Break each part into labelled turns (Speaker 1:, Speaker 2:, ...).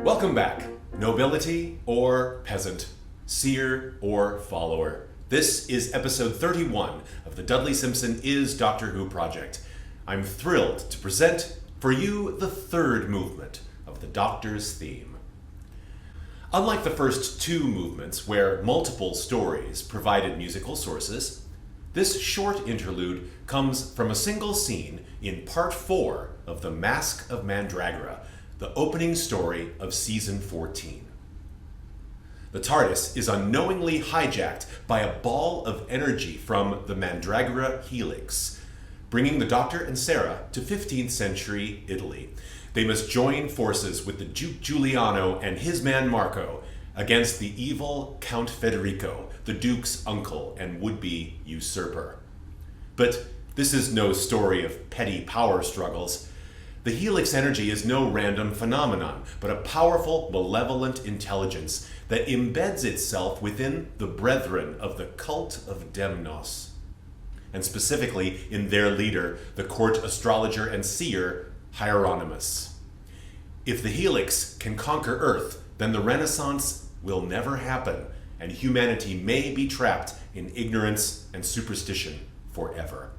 Speaker 1: Welcome back, nobility or peasant, seer or follower. This is episode 31 of the Dudley Simpson is Doctor Who project. I'm thrilled to present for you the third movement of the Doctor's theme. Unlike the first two movements, where multiple stories provided musical sources, this short interlude comes from a single scene in Part 4 of the Masque of Mandragora, the opening story of Season 14. The TARDIS is unknowingly hijacked by a ball of energy from the Mandragora helix, bringing the Doctor and Sarah to 15th century Italy. They must join forces with the Duke Giuliano and his man Marco against the evil Count Federico, the Duke's uncle and would-be usurper. But this is no story of petty power struggles. The helix energy is no random phenomenon, but a powerful, malevolent intelligence that embeds itself within the brethren of the cult of Demnos, and specifically in their leader, the court astrologer and seer, Hieronymus. If the helix can conquer Earth, then the Renaissance will never happen, and humanity may be trapped in ignorance and superstition forever.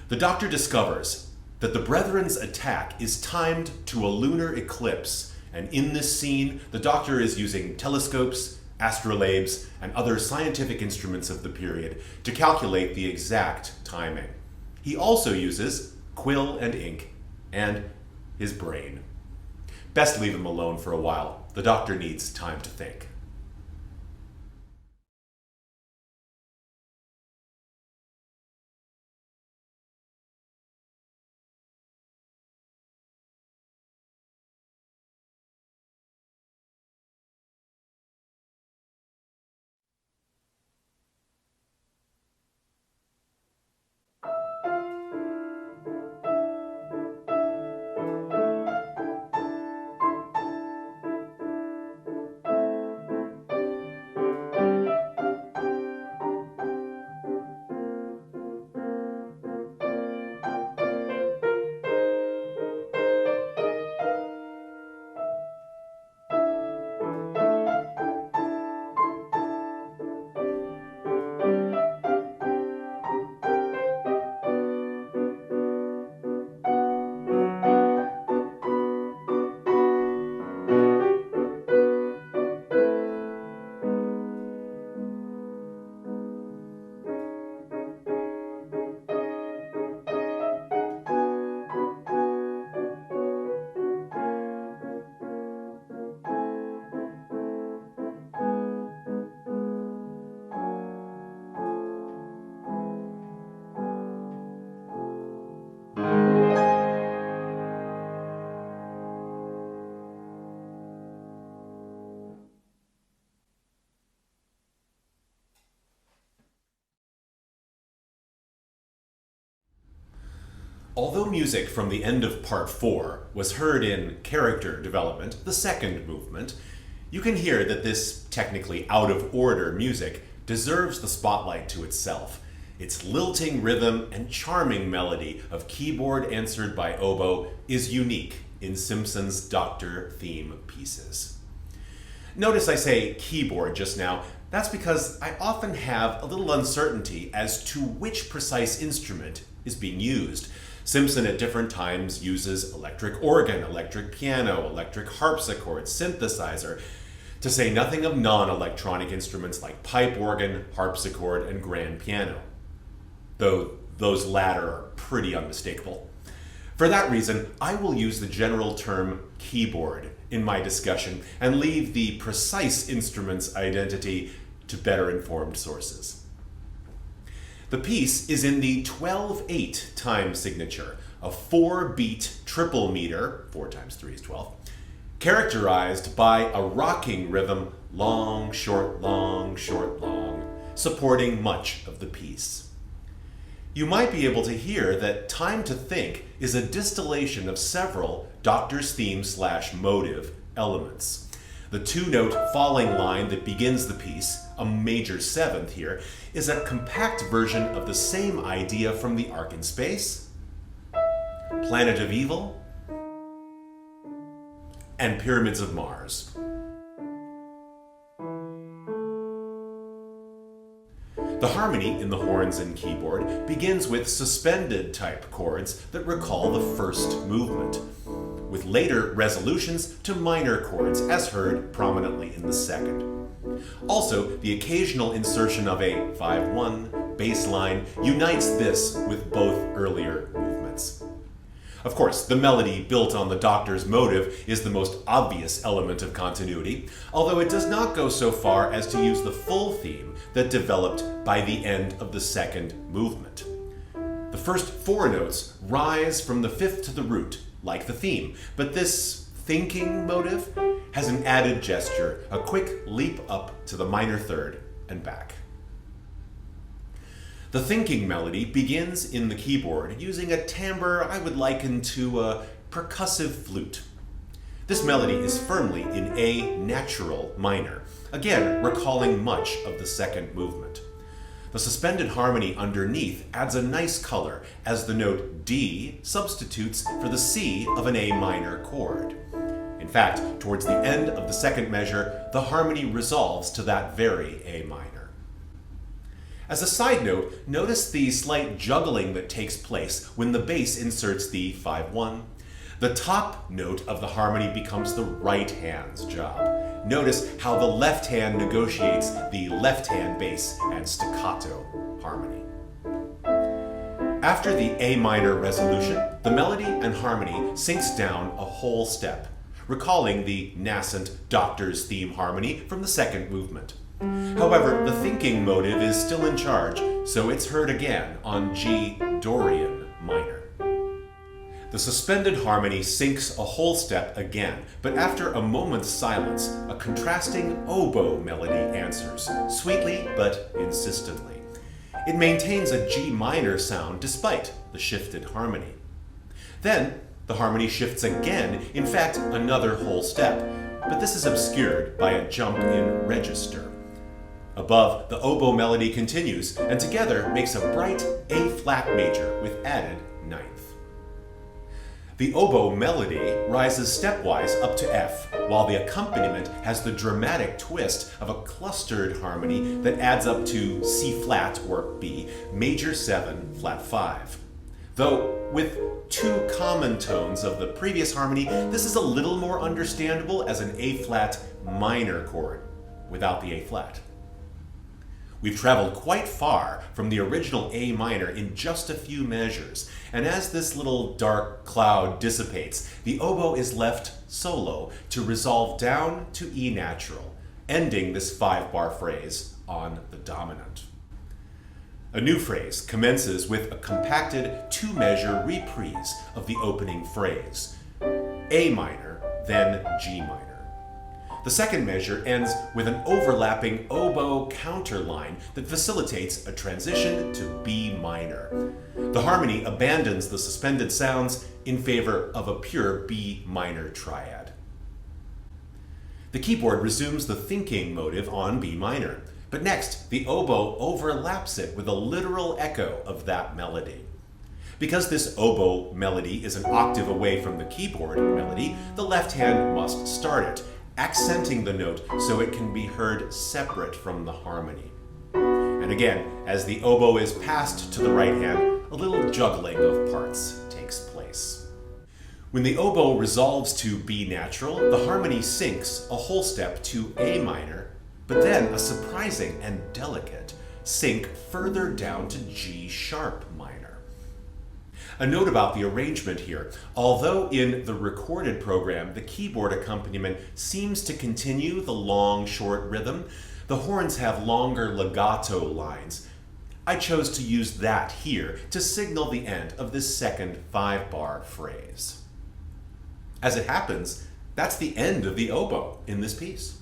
Speaker 1: The Doctor discovers that the Brethren's attack is timed to a lunar eclipse, and in this scene, the Doctor is using telescopes, astrolabes, and other scientific instruments of the period to calculate the exact timing. He also uses quill and ink, and his brain. Best leave him alone for a while. The Doctor needs time to think. Although music from the end of Part 4 was heard in Character Development, the second movement, you can hear that this technically out-of-order music deserves the spotlight to itself. Its lilting rhythm and charming melody of keyboard answered by oboe is unique in Simpson's Doctor theme pieces. Notice I say keyboard just now. That's because I often have a little uncertainty as to which precise instrument is being used. Simpson at different times uses electric organ, electric piano, electric harpsichord, synthesizer, to say nothing of non-electronic instruments like pipe organ, harpsichord, and grand piano, though those latter are pretty unmistakable. For that reason, I will use the general term keyboard in my discussion and leave the precise instrument's identity to better informed sources. The piece is in the 12/8 time signature, a 4-beat triple meter, 4 times 3 is 12, characterized by a rocking rhythm, long, short, long, supporting much of the piece. You might be able to hear that Time to Think is a distillation of several Doctor's theme/motive elements. The 2-note falling line that begins the piece, a major 7th here, is a compact version of the same idea from the Ark in Space, Planet of Evil, and Pyramids of Mars. The harmony in the horns and keyboard begins with suspended type chords that recall the first movement, with later resolutions to minor chords as heard prominently in the second. Also, the occasional insertion of a 5-1 bass line unites this with both earlier movements. Of course, the melody built on the Doctor's motive is the most obvious element of continuity, although it does not go so far as to use the full theme that developed by the end of the second movement. The first 4 notes rise from the fifth to the root, like the theme, but this thinking motive has an added gesture, a quick leap up to the minor third and back. The thinking melody begins in the keyboard using a timbre I would liken to a percussive flute. This melody is firmly in A natural minor, again recalling much of the second movement. The suspended harmony underneath adds a nice color as the note D substitutes for the C of an A minor chord. In fact, towards the end of the second measure, the harmony resolves to that very A minor. As a side note, notice the slight juggling that takes place when the bass inserts the 5-1. The top note of the harmony becomes the right hand's job. Notice how the left hand negotiates the left hand bass and staccato harmony. After the A minor resolution, the melody and harmony sinks down a whole step, recalling the nascent Doctor's theme harmony from the second movement. However, the thinking motive is still in charge, so it's heard again on G Dorian minor. The suspended harmony sinks a whole step again, but after a moment's silence, a contrasting oboe melody answers, sweetly but insistently. It maintains a G minor sound despite the shifted harmony. Then, the harmony shifts again, in fact, another whole step, but this is obscured by a jump in register. Above, the oboe melody continues, and together makes a bright A-flat major with added ninth. The oboe melody rises stepwise up to F, while the accompaniment has the dramatic twist of a clustered harmony that adds up to C-flat, or B, major 7, flat 5. Though, with 2 common tones of the previous harmony, this is a little more understandable as an A-flat minor chord, without the A-flat. We've traveled quite far from the original A minor in just a few measures, and as this little dark cloud dissipates, the oboe is left solo to resolve down to E natural, ending this 5-bar phrase on the dominant. A new phrase commences with a compacted 2-measure reprise of the opening phrase, A minor, then G minor. The second measure ends with an overlapping oboe counterline that facilitates a transition to B minor. The harmony abandons the suspended sounds in favor of a pure B minor triad. The keyboard resumes the thinking motive on B minor, but next the oboe overlaps it with a literal echo of that melody. Because this oboe melody is an octave away from the keyboard melody, the left hand must start it, accenting the note so it can be heard separate from the harmony. And again, as the oboe is passed to the right hand, a little juggling of parts takes place. When the oboe resolves to B natural, the harmony sinks a whole step to A minor, but then a surprising and delicate sink further down to G sharp minor. A note about the arrangement here. Although in the recorded program the keyboard accompaniment seems to continue the long, short rhythm, the horns have longer legato lines. I chose to use that here to signal the end of this second 5-bar phrase. As it happens, that's the end of the oboe in this piece.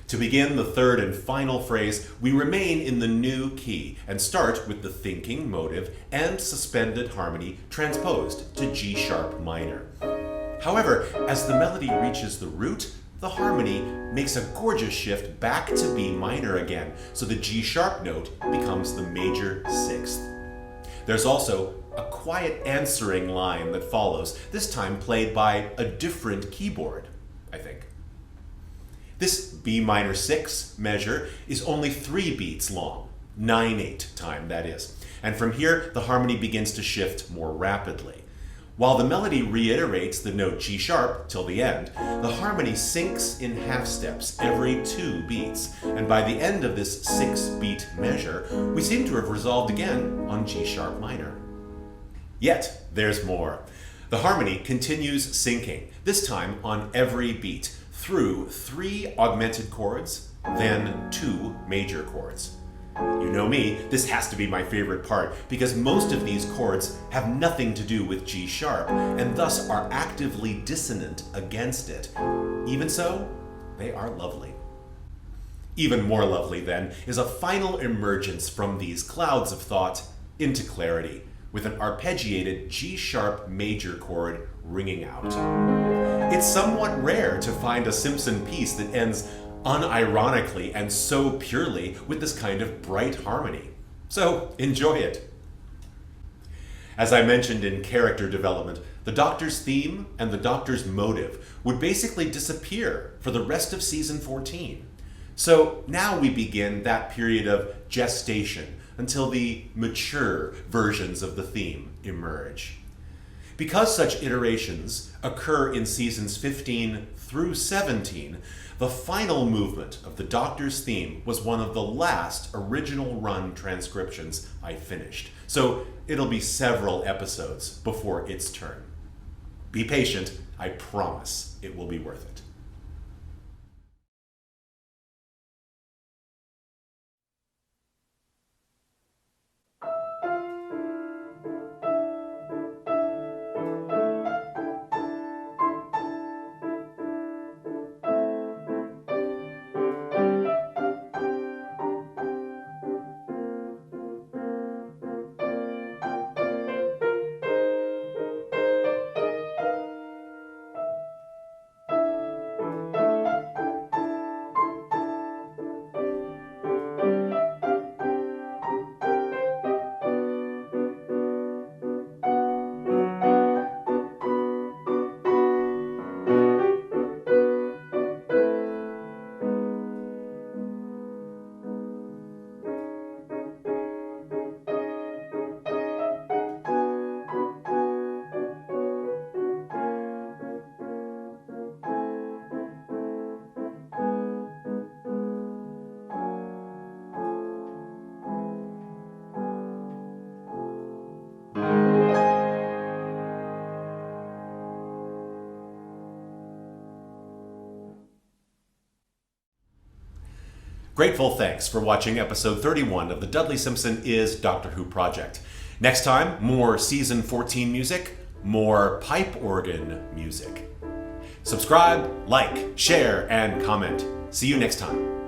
Speaker 1: To begin the third and final phrase, we remain in the new key and start with the thinking motive and suspended harmony transposed to G sharp minor. However, as the melody reaches the root, the harmony makes a gorgeous shift back to B minor again, so the G sharp note becomes the major 6th. There's also a quiet answering line that follows, this time played by a different keyboard, I think. This B minor 6 measure is only 3 beats long, 9/8 time that is, and from here the harmony begins to shift more rapidly. While the melody reiterates the note G sharp till the end, the harmony sinks in half steps every 2 beats, and by the end of this 6-beat measure, we seem to have resolved again on G sharp minor. Yet, there's more. The harmony continues sinking, this time on every beat, through 3 augmented chords, then 2 major chords. You know me, this has to be my favorite part, because most of these chords have nothing to do with G sharp, and thus are actively dissonant against it. Even so, they are lovely. Even more lovely, then, is a final emergence from these clouds of thought into clarity, with an arpeggiated G sharp major chord ringing out. It's somewhat rare to find a Simpson piece that ends unironically and so purely with this kind of bright harmony. So enjoy it. As I mentioned in character development, the Doctor's theme and the Doctor's motive would basically disappear for the rest of season 14. So now we begin that period of gestation until the mature versions of the theme emerge. Because such iterations occur in seasons 15 through 17, the final movement of the Doctor's theme was one of the last original run transcriptions I finished. So it'll be several episodes before its turn. Be patient, I promise it will be worth it. Grateful thanks for watching episode 31 of the Dudley Simpson is Doctor Who project. Next time, more season 14 music, more pipe organ music. Subscribe, like, share, and comment. See you next time.